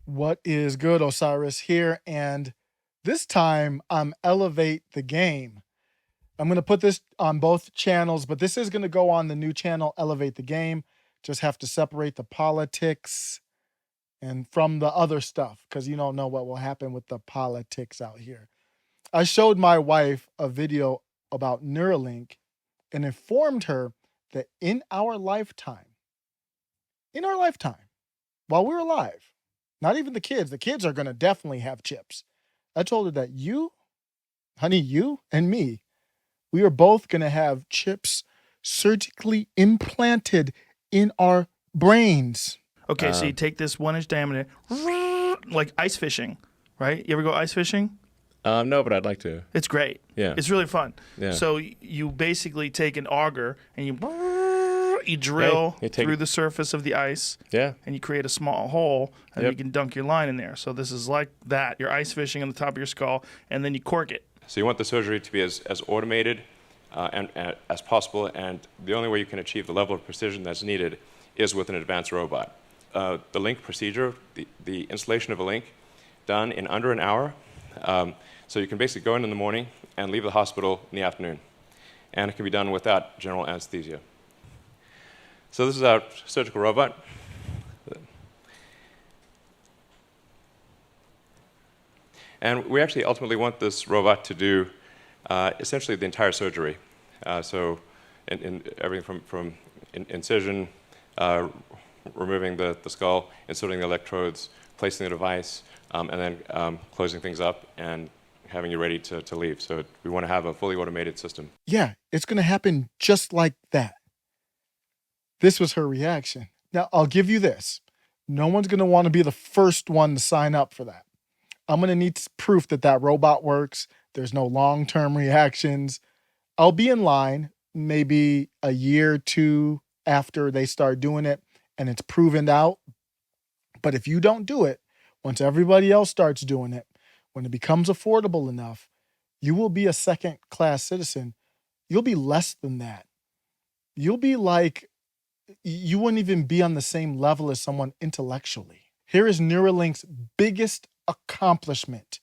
What is good, Osiris here, and this time I'm Elevate the Game. I'm going to put this on both channels, but this is going to go on the new channel, Elevate the Game. Just have to separate the politics and from the other stuff because you don't know what will happen with the politics out here. I showed my wife a video about Neuralink and informed her that in our lifetime, while we're alive, not even the kids are going to definitely have chips. I told her that you and me, we are both going to have chips surgically implanted in our brains. Okay, so you take this 1-inch diameter, like ice fishing, right? You ever go ice fishing? No, but I'd like to. It's great. Yeah. It's really fun. Yeah. So you basically take an auger and you drill through the surface of the ice. Yeah. And you create a small hole, and Yep. you can dunk your line in there. So this is like that. You're ice fishing on the top of your skull, and then you cork it. So you want the surgery to be as automated and as possible, and the only way you can achieve the level of precision that's needed is with an advanced robot. The link procedure, the installation of a link, done in under an hour. So you can basically go in the morning and leave the hospital in the afternoon. And it can be done without general anesthesia. So this is our surgical robot. And we actually ultimately want this robot to do essentially the entire surgery. So in everything from incision, removing the skull, inserting the electrodes, placing the device, and then closing things up and having you ready to leave. So we want to have a fully automated system. Yeah, it's going to happen just like that. This was her reaction. Now, I'll give you this. No one's going to want to be the first one to sign up for that. I'm going to need proof that that robot works. There's no long-term reactions. I'll be in line maybe a year or two after they start doing it and it's proven out. But if you don't do it, once everybody else starts doing it, when it becomes affordable enough, you will be a second-class citizen. You'll be less than that. You'll be like, you wouldn't even be on the same level as someone intellectually. Here is Neuralink's biggest accomplishment.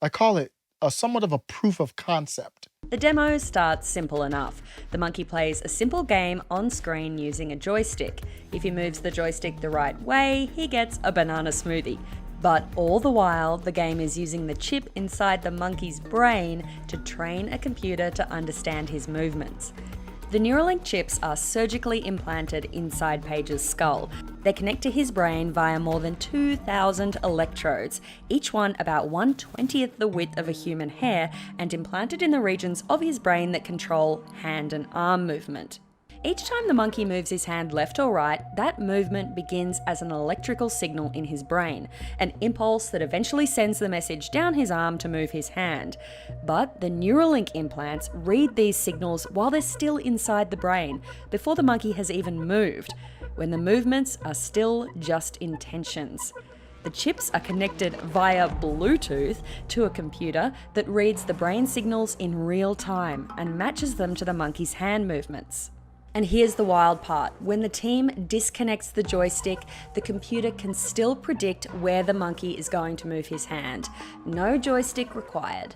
I call it somewhat of a proof of concept. The demo starts simple enough. The monkey plays a simple game on screen using a joystick. If he moves the joystick the right way, he gets a banana smoothie. But all the while, the game is using the chip inside the monkey's brain to train a computer to understand his movements. The Neuralink chips are surgically implanted inside Paige's skull. They connect to his brain via more than 2,000 electrodes, each one about 1/20th the width of a human hair, and implanted in the regions of his brain that control hand and arm movement. Each time the monkey moves his hand left or right, that movement begins as an electrical signal in his brain, an impulse that eventually sends the message down his arm to move his hand. But the Neuralink implants read these signals while they're still inside the brain, before the monkey has even moved, when the movements are still just intentions. The chips are connected via Bluetooth to a computer that reads the brain signals in real time and matches them to the monkey's hand movements. And here's the wild part. When the team disconnects the joystick, the computer can still predict where the monkey is going to move his hand. No joystick required.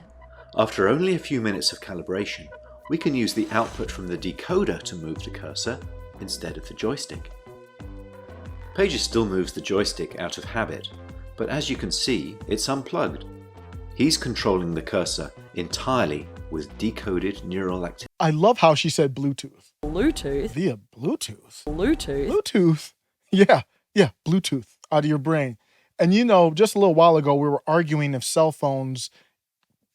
After only a few minutes of calibration, we can use the output from the decoder to move the cursor instead of the joystick. Paige still moves the joystick out of habit, but as you can see, it's unplugged. He's controlling the cursor entirely with decoded neural activity. I love how she said Bluetooth. Bluetooth? Via Bluetooth? Bluetooth? Bluetooth? Yeah, Bluetooth out of your brain. And just a little while ago, we were arguing if cell phones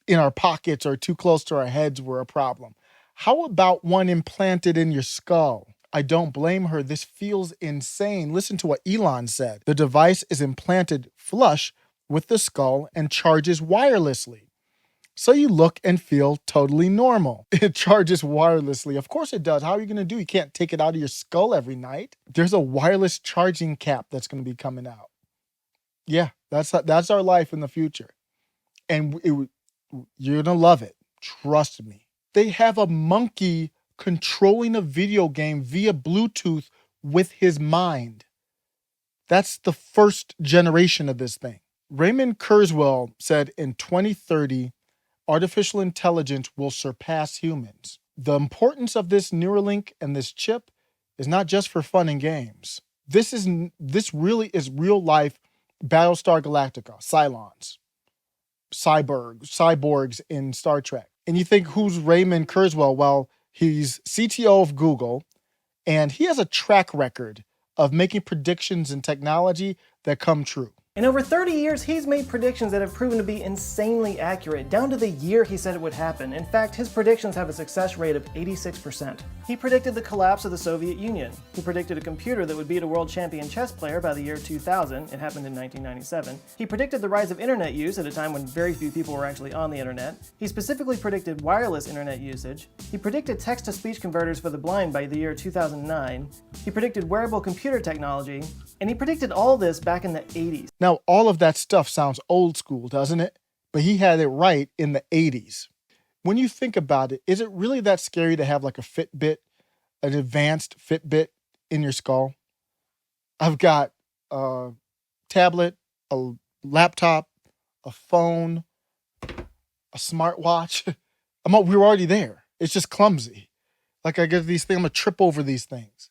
in our pockets or too close to our heads were a problem. How about one implanted in your skull? I don't blame her. This feels insane. Listen to what Elon said. The device is implanted flush with the skull and charges wirelessly. So you look and feel totally normal. It charges wirelessly. Of course it does. How are you going to do? You can't take it out of your skull every night. There's a wireless charging cap that's going to be coming out. Yeah, that's our life in the future. And you're going to love it. Trust me. They have a monkey controlling a video game via Bluetooth with his mind. That's the first generation of this thing. Raymond Kurzweil said in 2030, artificial intelligence will surpass humans. The importance of this Neuralink and this chip is not just for fun and games. This really is real life Battlestar Galactica, Cylons, cyborgs in Star Trek. And you think, who's Raymond Kurzweil? Well, he's CTO of Google, and he has a track record of making predictions in technology that come true. In over 30 years, he's made predictions that have proven to be insanely accurate, down to the year he said it would happen. In fact, his predictions have a success rate of 86%. He predicted the collapse of the Soviet Union. He predicted a computer that would beat a world champion chess player by the year 2000. It happened in 1997. He predicted the rise of internet use at a time when very few people were actually on the internet. He specifically predicted wireless internet usage. He predicted text-to-speech converters for the blind by the year 2009. He predicted wearable computer technology. And he predicted all this back in the 80s. Now, all of that stuff sounds old school, doesn't it? But he had it right in the 80s. When you think about it, is it really that scary to have like a Fitbit, an advanced Fitbit in your skull? I've got a tablet, a laptop, a phone, a smartwatch. We're already there. It's just clumsy. Like I get these things, I'm gonna trip over these things.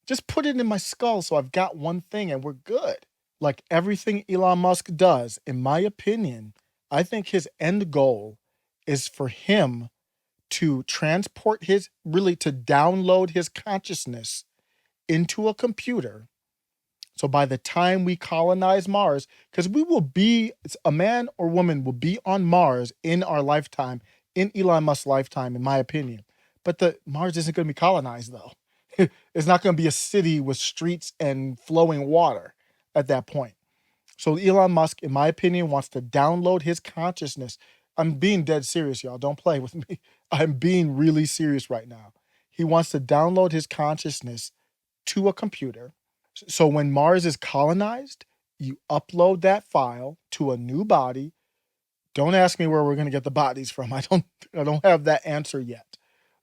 Just put it in my skull so I've got one thing and we're good. Like everything Elon Musk does, in my opinion, I think his end goal is for him to transport to download his consciousness into a computer. So by the time we colonize Mars, because a man or woman will be on Mars in our lifetime, in Elon Musk's lifetime, in my opinion. But Mars isn't going to be colonized though. It's not going to be a city with streets and flowing water at that point. So Elon Musk, in my opinion, wants to download his consciousness. I'm being dead serious, y'all. Don't play with me. I'm being really serious right now. He wants to download his consciousness to a computer. So when Mars is colonized, you upload that file to a new body. Don't ask me where we're going to get the bodies from. I don't have that answer yet.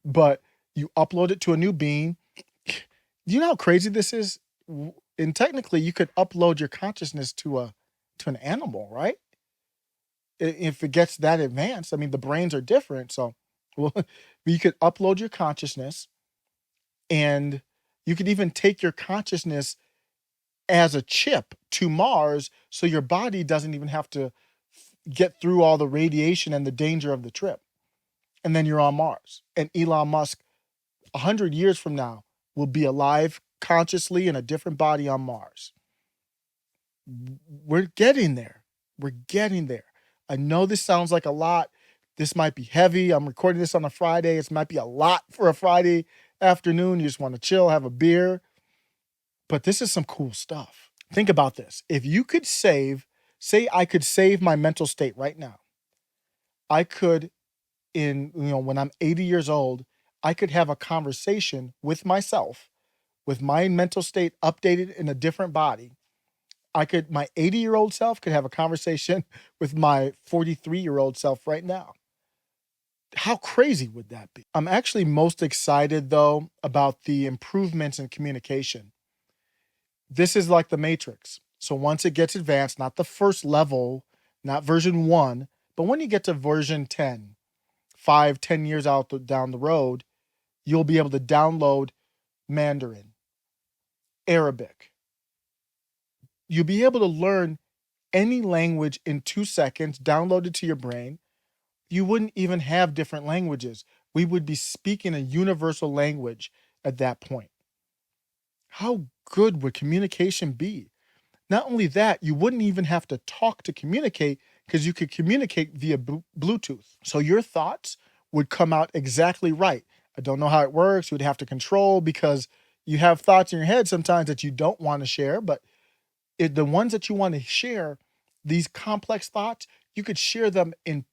But you upload it to a new being. Do you know how crazy this is? And technically, you could upload your consciousness to an animal, right? If it gets that advanced, I mean, the brains are different. So you could upload your consciousness, and you could even take your consciousness as a chip to Mars, so your body doesn't even have to get through all the radiation and the danger of the trip. And then you're on Mars. And Elon Musk, 100 years from now, will be alive consciously in a different body on Mars. We're getting there. We're getting there. I know this sounds like a lot. This might be heavy. I'm recording this on a Friday. It might be a lot for a Friday afternoon. You just want to chill, have a beer. But this is some cool stuff. Think about this. If you could say I could save my mental state right now. I could, when I'm 80 years old, I could have a conversation with myself, with my mental state updated in a different body. My 80-year-old self could have a conversation with my 43-year-old self right now. How crazy would that be? I'm actually most excited, though, about the improvements in communication. This is like the Matrix. So once it gets advanced, not the first level, not version 1, but when you get to version 10, 5-10 years down the road, you'll be able to download Mandarin, Arabic. You'll be able to learn any language in 2 seconds, download it to your brain. You wouldn't even have different languages. We would be speaking a universal language at that point. How good would communication be? Not only that, you wouldn't even have to talk to communicate, because you could communicate via Bluetooth. So your thoughts would come out exactly right. I don't know how it works. You would have to control, because you have thoughts in your head sometimes that you don't want to share, but the ones that you want to share, these complex thoughts, you could share them in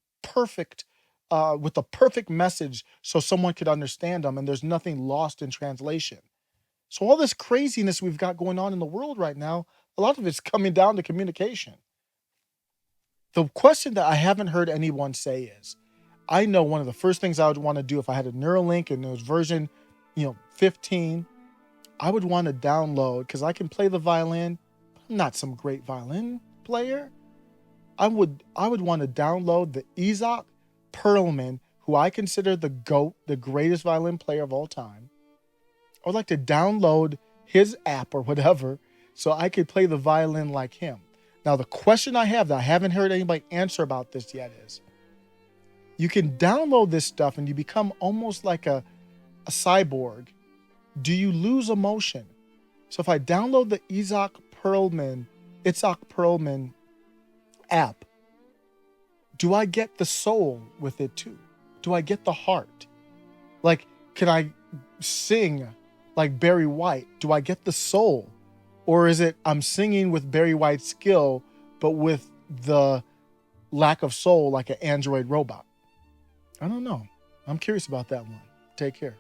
with a perfect message so someone could understand them, and there's nothing lost in translation. So all this craziness we've got going on in the world right now, a lot of it's coming down to communication. The question that I haven't heard anyone say is, I know one of the first things I would want to do if I had a Neuralink and it was version, 15, I would want to download, because I can play the violin, but I'm not some great violin player. I would want to download the Isaac Perlman, who I consider the GOAT, the greatest violin player of all time. I would like to download his app or whatever so I could play the violin like him. Now, the question I have that I haven't heard anybody answer about this yet is, you can download this stuff and you become almost like a cyborg. Do you lose emotion? So if I download the Isaac Perlman app, do I get the soul with it too? Do I get the heart? Like, can I sing like Barry White? Do I get the soul? Or is it I'm singing with Barry White's skill, but with the lack of soul like an android robot? I don't know. I'm curious about that one. Take care.